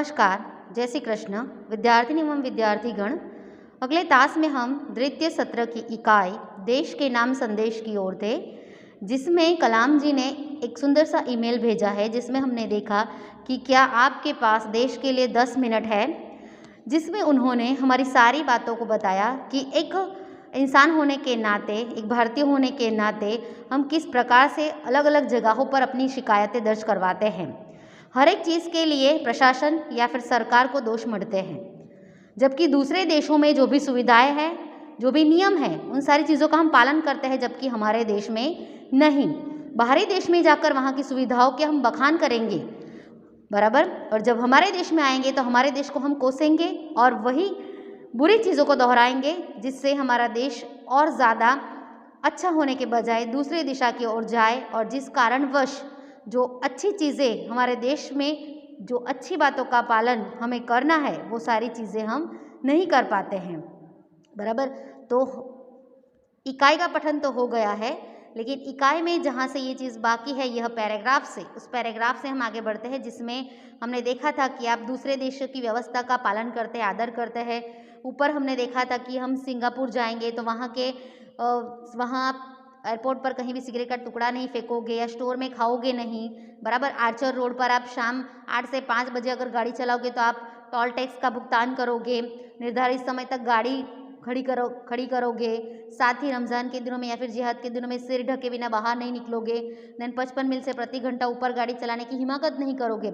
नमस्कार, जय श्री कृष्ण विद्यार्थिनी एवं विद्यार्थीगण। अगले तास में हम द्वितीय सत्र की इकाई देश के नाम संदेश की ओर थे, जिसमें कलाम जी ने एक सुंदर सा ईमेल भेजा है, जिसमें हमने देखा कि क्या आपके पास देश के लिए 10 मिनट है, जिसमें उन्होंने हमारी सारी बातों को बताया कि एक इंसान होने के नाते, एक भारतीय होने के नाते हम किस प्रकार से अलग अलग जगहों पर अपनी शिकायतें दर्ज करवाते हैं। हर एक चीज़ के लिए प्रशासन या फिर सरकार को दोष मढ़ते हैं, जबकि दूसरे देशों में जो भी सुविधाएं हैं, जो भी नियम हैं, उन सारी चीज़ों का हम पालन करते हैं, जबकि हमारे देश में नहीं। बाहरी देश में जाकर वहाँ की सुविधाओं के हम बखान करेंगे, बराबर, और जब हमारे देश में आएंगे तो हमारे देश को हम कोसेंगे और वही बुरी चीज़ों को दोहराएंगे, जिससे हमारा देश और ज़्यादा अच्छा होने के बजाय दूसरे दिशा की ओर जाए, और जिस कारणवश जो अच्छी चीज़ें हमारे देश में, जो अच्छी बातों का पालन हमें करना है, वो सारी चीज़ें हम नहीं कर पाते हैं, बराबर। तो इकाई का पठन तो हो गया है, लेकिन इकाई में जहाँ से ये चीज़ बाकी है, यह पैराग्राफ से, उस पैराग्राफ से हम आगे बढ़ते हैं, जिसमें हमने देखा था कि आप दूसरे देशों की व्यवस्था का पालन करते हैं, आदर करते हैं। ऊपर हमने देखा था कि हम सिंगापुर जाएंगे तो वहाँ एयरपोर्ट पर कहीं भी सिगरेट का टुकड़ा नहीं फेंकोगे या स्टोर में खाओगे नहीं, बराबर। आर्चर रोड पर आप शाम 8 से 5 बजे अगर गाड़ी चलाओगे तो आप टोल टैक्स का भुगतान करोगे, निर्धारित समय तक गाड़ी खड़ी करोगे। साथ ही रमज़ान के दिनों में या फिर जिहाद के दिनों में सिर ढके बिना बाहर नहीं निकलोगे। देन 55 मील से प्रति घंटा ऊपर गाड़ी चलाने की हिम्मत नहीं करोगे।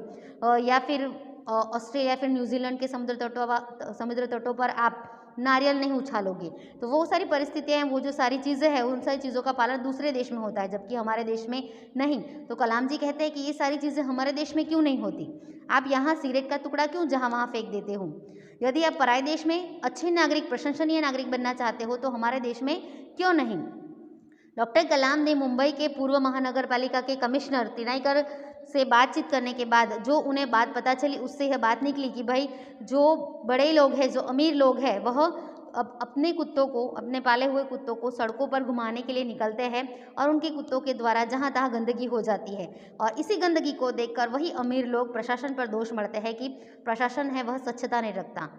या फिर ऑस्ट्रेलिया फिर न्यूजीलैंड के समुद्र तटों पर आप नारियल नहीं उछालोगे। तो वो सारी परिस्थितियाँ हैं, वो जो सारी चीज़ें हैं, उन सारी चीज़ों का पालन दूसरे देश में होता है, जबकि हमारे देश में नहीं। तो कलाम जी कहते हैं कि ये सारी चीज़ें हमारे देश में क्यों नहीं होती, आप यहाँ सिगरेट का टुकड़ा क्यों जहाँ वहाँ फेंक देते हो। यदि आप पराए देश में अच्छे नागरिक, प्रशंसनीय नागरिक बनना चाहते हो, तो हमारे देश में क्यों नहीं। डॉक्टर कलाम ने मुंबई के पूर्व महानगर पालिका के कमिश्नर तिनाईकर से बातचीत करने के बाद जो उन्हें बात पता चली, उससे यह बात निकली कि भाई जो बड़े लोग हैं, जो अमीर लोग हैं, वह अब अपने कुत्तों को, अपने पाले हुए कुत्तों को सड़कों पर घुमाने के लिए निकलते हैं, और उनके कुत्तों के द्वारा जहाँ तहाँ गंदगी हो जाती है, और इसी गंदगी को देखकर वही अमीर लोग प्रशासन पर दोष मढ़ते हैं कि प्रशासन है वह स्वच्छता नहीं रखता।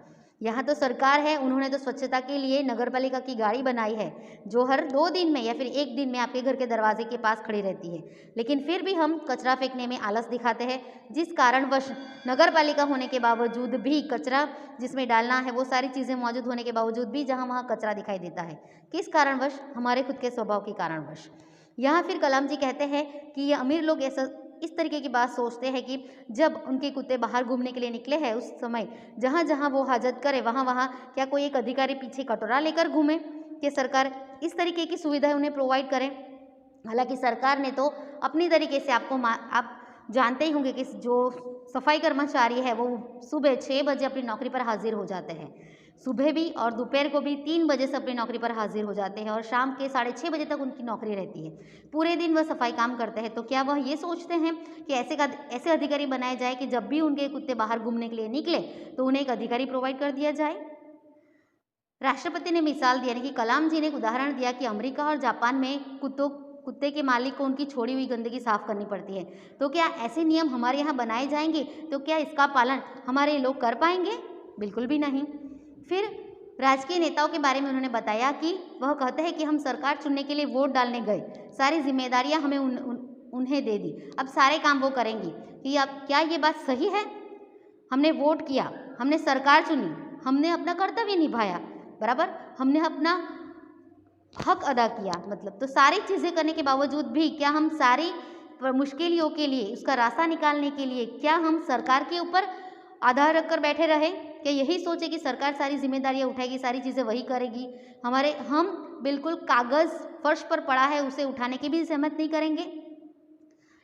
यहाँ तो सरकार है, उन्होंने तो स्वच्छता के लिए नगर पालिका की गाड़ी बनाई है, जो हर 2 दिन में या फिर 1 दिन में आपके घर के दरवाजे के पास खड़ी रहती है, लेकिन फिर भी हम कचरा फेंकने में आलस दिखाते हैं, जिस कारणवश नगर पालिका होने के बावजूद भी कचरा जिसमें डालना है, वो सारी चीज़ें मौजूद होने के बावजूद भी जहाँ वहाँ कचरा दिखाई देता है। किस कारणवश, हमारे खुद के स्वभाव के कारणवश। यहाँ फिर कलाम जी कहते हैं कि ये अमीर लोग ऐसा इस तरीके की बात सोचते हैं कि जब उनके कुत्ते बाहर घूमने के लिए निकले हैं, उस समय जहाँ जहाँ वो हाजत करे, वहाँ वहाँ क्या कोई एक अधिकारी पीछे कटोरा लेकर घूमे, कि सरकार इस तरीके की सुविधाएं उन्हें प्रोवाइड करे। हालांकि सरकार ने तो अपनी तरीके से आप जानते ही होंगे कि जो सफाई कर्मचारी है वो सुबह 6 बजे अपनी नौकरी पर हाजिर हो जाते हैं, सुबह भी और दोपहर को भी 3 बजे से अपनी नौकरी पर हाजिर हो जाते हैं, और शाम के 6:30 बजे तक उनकी नौकरी रहती है। पूरे दिन वह सफाई काम करते हैं। तो क्या वह ये सोचते हैं कि ऐसे अधिकारी बनाए जाए कि जब भी उनके कुत्ते बाहर घूमने के लिए निकले तो उन्हें एक अधिकारी प्रोवाइड कर दिया जाए। राष्ट्रपति ने मिसाल दी, यानी कि कलाम जी ने एक उदाहरण दिया कि अमेरिका और जापान में कुत्ते के मालिक को उनकी छोड़ी हुई गंदगी साफ करनी पड़ती है। तो क्या ऐसे नियम हमारे यहाँ बनाए जाएंगे, तो क्या इसका पालन हमारे लोग कर पाएंगे? बिल्कुल भी नहीं। फिर राजकीय नेताओं के बारे में उन्होंने बताया कि वह कहते हैं कि हम सरकार चुनने के लिए वोट डालने गए, सारी जिम्मेदारियां हमें उन्हें दे दी, अब सारे काम वो करेंगी। कि अब क्या ये बात सही है? हमने वोट किया, हमने सरकार चुनी, हमने अपना कर्तव्य निभाया, बराबर, हमने अपना हक अदा किया, मतलब तो सारी चीज़ें करने के बावजूद भी क्या हम सारी मुश्किलों के लिए, उसका रास्ता निकालने के लिए क्या हम सरकार के ऊपर आधार रखकर बैठे रहे? क्या यही सोचे कि सरकार सारी जिम्मेदारियां उठाएगी, सारी चीज़ें वही करेगी, हम बिल्कुल कागज़ फर्श पर पड़ा है उसे उठाने की भी सहमत नहीं करेंगे?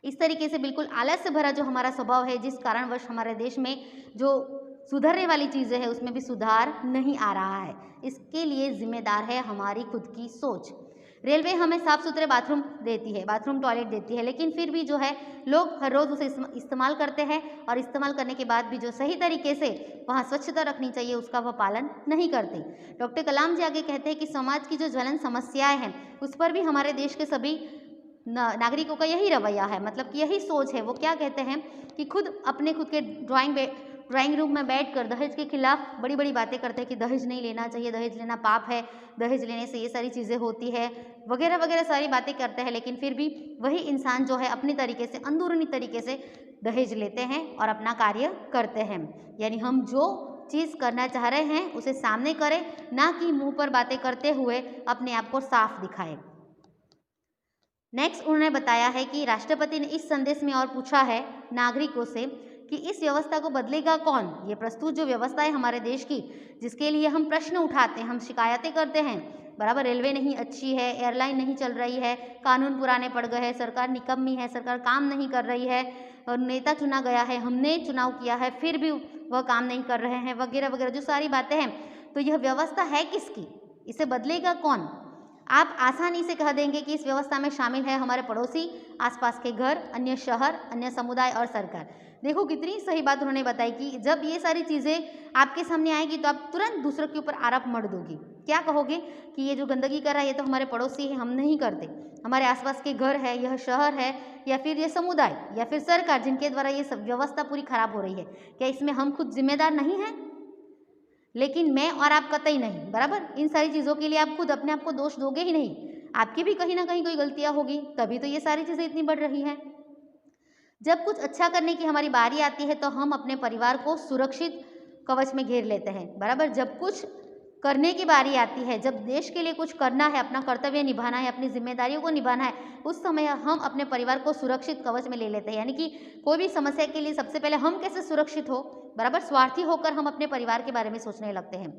इस तरीके से बिल्कुल आलस से भरा जो हमारा स्वभाव है, जिस कारणवश हमारे देश में जो सुधरने वाली चीज़ें हैं उसमें भी सुधार नहीं आ रहा है। इसके लिए जिम्मेदार है हमारी खुद की सोच। रेलवे हमें साफ़ सुथरे बाथरूम देती है, बाथरूम टॉयलेट देती है, लेकिन फिर भी जो है लोग हर रोज़ उसे इस्तेमाल करते हैं, और इस्तेमाल करने के बाद भी जो सही तरीके से वहाँ स्वच्छता रखनी चाहिए उसका वह पालन नहीं करते। डॉक्टर कलाम जी आगे कहते हैं कि समाज की जो ज्वलन समस्याएं हैं उस पर भी हमारे देश के सभी नागरिकों का यही रवैया है, मतलब कि यही सोच है। वो क्या कहते हैं कि खुद के ड्राइंग रूम में बैठकर दहेज के खिलाफ बड़ी बड़ी बातें करते हैं कि दहेज नहीं लेना चाहिए, दहेज लेना पाप है, दहेज लेने से ये सारी चीज़ें होती है, वगैरह वगैरह सारी बातें करते हैं। लेकिन फिर भी वही इंसान जो है अपनी तरीके से, अंदरूनी तरीके से दहेज लेते हैं और अपना कार्य करते हैं। यानी हम जो चीज़ करना चाह रहे हैं उसे सामने करें, ना कि मुंह पर बातें करते हुए अपने आप को साफ दिखाएं। नेक्स्ट उन्होंने बताया है कि राष्ट्रपति ने इस संदेश में और पूछा है नागरिकों से कि इस व्यवस्था को बदलेगा कौन। ये प्रस्तुत जो व्यवस्था है हमारे देश की, जिसके लिए हम प्रश्न उठाते हैं, हम शिकायतें करते हैं, बराबर, रेलवे नहीं अच्छी है, एयरलाइन नहीं चल रही है, कानून पुराने पड़ गए हैं, सरकार निकम्मी है, सरकार काम नहीं कर रही है, और नेता चुना गया है, हमने चुनाव किया है, फिर भी वह काम नहीं कर रहे हैं, वगैरह वगैरह जो सारी बातें हैं। तो यह व्यवस्था है किसकी, इसे बदलेगा कौन। आप आसानी से कह देंगे कि इस व्यवस्था में शामिल है हमारे पड़ोसी, आसपास के घर, अन्य शहर, अन्य समुदाय और सरकार। देखो कितनी सही बात उन्होंने बताई कि जब ये सारी चीज़ें आपके सामने आएगी तो आप तुरंत दूसरों के ऊपर आरोप मढ़ दोगी। क्या कहोगे कि ये जो गंदगी कर रहा है ये तो हमारे पड़ोसी है, हम नहीं करते, हमारे आसपास के घर है, यह शहर है, या फिर ये समुदाय, या फिर सरकार, जिनके द्वारा ये सब व्यवस्था पूरी खराब हो रही है, क्या इसमें हम खुद जिम्मेदार नहीं हैं। लेकिन मैं और आप कतई नहीं, बराबर। इन सारी चीज़ों के लिए आप खुद अपने आप को दोष दोगे ही नहीं, आपकी भी कहीं ना कहीं कोई गलतियां होगी, तभी तो ये सारी चीज़ें इतनी बढ़ रही हैं। जब कुछ अच्छा करने की हमारी बारी आती है तो हम अपने परिवार को सुरक्षित कवच में घेर लेते हैं, बराबर। जब कुछ करने की बारी आती है, जब देश के लिए कुछ करना है, अपना कर्तव्य निभाना है, अपनी जिम्मेदारियों को निभाना है, उस समय हम अपने परिवार को सुरक्षित कवच में ले लेते हैं। यानी कि कोई भी समस्या के लिए सबसे पहले हम कैसे सुरक्षित हो, बराबर, स्वार्थी होकर हम अपने परिवार के बारे में सोचने लगते हैं।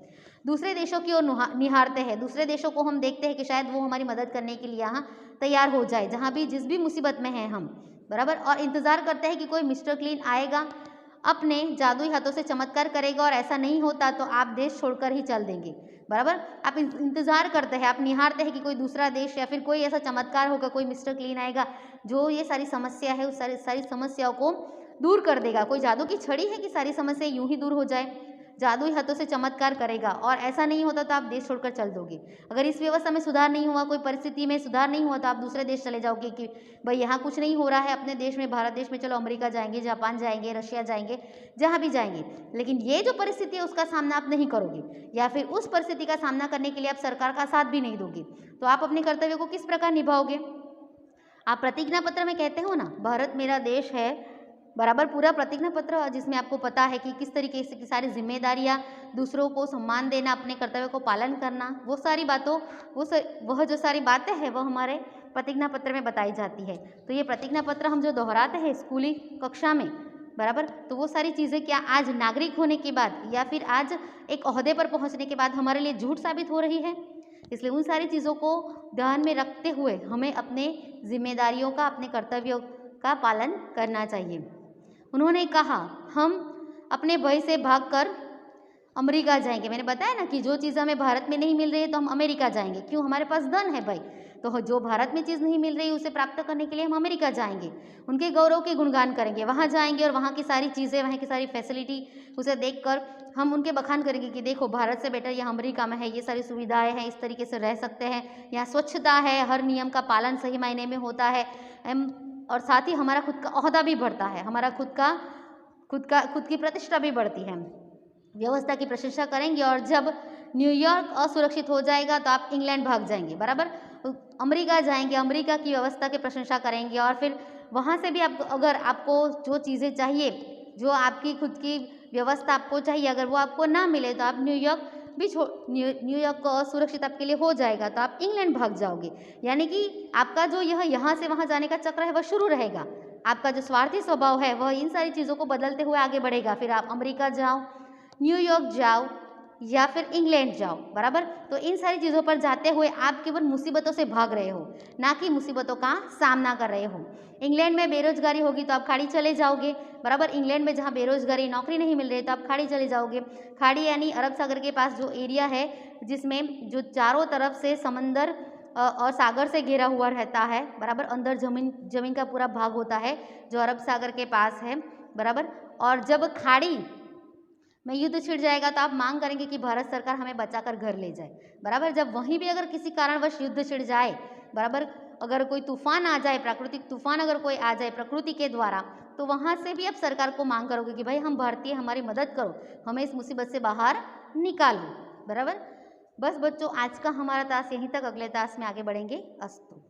दूसरे देशों की ओर निहारते हैं, दूसरे देशों को हम देखते हैं कि शायद वो हमारी मदद करने के लिए यहाँ तैयार हो जाए, जहाँ भी जिस भी मुसीबत में हैं हम, बराबर। और इंतज़ार करते हैं कि कोई मिस्टर क्लीन आएगा, अपने जादुई हाथों से चमत्कार करेगा, और ऐसा नहीं होता तो आप देश छोड़कर ही चल देंगे, बराबर। आप इंतज़ार करते हैं, आप निहारते हैं कि कोई दूसरा देश या फिर कोई ऐसा चमत्कार होगा, कोई मिस्टर क्लीन आएगा जो ये सारी समस्या है उस सारी समस्याओं को दूर कर देगा। कोई जादू की छड़ी है कि सारी समस्या यूं ही दूर हो जाए, जादुई हाथों से चमत्कार करेगा, और ऐसा नहीं होता तो आप देश छोड़कर चल दोगे। अगर इस व्यवस्था में सुधार नहीं हुआ, कोई परिस्थिति में सुधार नहीं हुआ, तो आप दूसरे देश चले जाओगे कि भाई यहाँ कुछ नहीं हो रहा है अपने देश में, भारत देश में, चलो अमेरिका जाएंगे, जापान जाएंगे, रशिया जाएंगे, जहाँ भी जाएंगे। लेकिन ये जो परिस्थिति है उसका सामना आप नहीं करोगे, या फिर उस परिस्थिति का सामना करने के लिए आप सरकार का साथ भी नहीं दोगे, तो आप अपने कर्तव्य को किस प्रकार निभाओगे। आप प्रतिज्ञा पत्र में कहते हो ना, भारत मेरा देश है, बराबर, पूरा प्रतिज्ञा पत्र जिसमें आपको पता है कि किस तरीके से की सारी जिम्मेदारियां, दूसरों को सम्मान देना, अपने कर्तव्य को पालन करना, वो सारी बातों वह जो सारी बातें हैं वो हमारे प्रतिज्ञा पत्र में बताई जाती है। तो ये प्रतिज्ञा पत्र हम जो दोहराते हैं स्कूली कक्षा में, बराबर, तो वो सारी चीज़ें क्या आज नागरिक होने के बाद या फिर आज एक ओहदे पर पहुँचने के बाद हमारे लिए झूठ साबित हो रही है। इसलिए उन सारी चीज़ों को ध्यान में रखते हुए हमें अपने जिम्मेदारियों का, अपने कर्तव्यों का पालन करना चाहिए। उन्होंने कहा हम अपने भय से भागकर अमेरिका जाएंगे। मैंने बताया ना कि जो चीज़ हमें भारत में नहीं मिल रही है तो हम अमेरिका जाएंगे, क्यों, हमारे पास धन है भाई, तो जो भारत में चीज़ नहीं मिल रही उसे प्राप्त करने के लिए हम अमेरिका जाएंगे, उनके गौरव के गुणगान करेंगे, वहाँ जाएंगे और वहाँ की सारी चीज़ें, वहाँ की सारी फैसिलिटी उसे देखकर हम उनके बखान करेंगे कि देखो भारत से बेटर यहाँ अमेरिका में है, ये सारी सुविधाएं हैं, इस तरीके से रह सकते हैं, यहाँ स्वच्छता है, हर नियम का पालन सही मायने में होता है, और साथ ही हमारा खुद का ओहदा भी बढ़ता है, हमारा खुद की प्रतिष्ठा भी बढ़ती है। व्यवस्था की प्रशंसा करेंगे, और जब न्यूयॉर्क असुरक्षित हो जाएगा तो आप इंग्लैंड भाग जाएंगे, बराबर, अमेरिका जाएंगे, अमेरिका की व्यवस्था की प्रशंसा करेंगे, और फिर वहाँ से भी आप, अगर आपको जो चीज़ें चाहिए, जो आपकी खुद की व्यवस्था आपको चाहिए, अगर वो आपको ना मिले तो आप न्यूयॉर्क न्यूयॉर्क को असुरक्षित आपके लिए हो जाएगा तो आप इंग्लैंड भाग जाओगे। यानी कि आपका जो यहाँ से वहाँ जाने का चक्र है वह शुरू रहेगा, आपका जो स्वार्थी स्वभाव है वह इन सारी चीज़ों को बदलते हुए आगे बढ़ेगा। फिर आप अमेरिका जाओ, न्यूयॉर्क जाओ, या फिर इंग्लैंड जाओ, बराबर। तो इन सारी चीज़ों पर जाते हुए आप केवल मुसीबतों से भाग रहे हो, ना कि मुसीबतों का सामना कर रहे हो। इंग्लैंड में बेरोजगारी होगी तो आप खाड़ी चले जाओगे, बराबर। इंग्लैंड में जहाँ बेरोजगारी, नौकरी नहीं मिल रही तो आप खाड़ी चले जाओगे। खाड़ी यानी अरब सागर के पास जो एरिया है, जिसमें जो चारों तरफ से समंदर और सागर से घिरा हुआ रहता है, बराबर। अंदर जमीन का पूरा भाग होता है जो अरब सागर के पास है, बराबर। और जब खाड़ी में युद्ध छिड़ जाएगा तो आप मांग करेंगे कि भारत सरकार हमें बचाकर घर ले जाए, बराबर। जब वहीं भी अगर किसी कारणवश युद्ध छिड़ जाए, बराबर, अगर कोई तूफान आ जाए, प्राकृतिक तूफान अगर कोई आ जाए प्रकृति के द्वारा, तो वहाँ से भी आप सरकार को मांग करोगे कि भाई हम भारतीय, हमारी मदद करो, हमें इस मुसीबत से बाहर निकालो। बराबर। बस बच्चों, आज का हमारा टास्क यहीं तक, अगले टास्क में आगे बढ़ेंगे। अस्तु।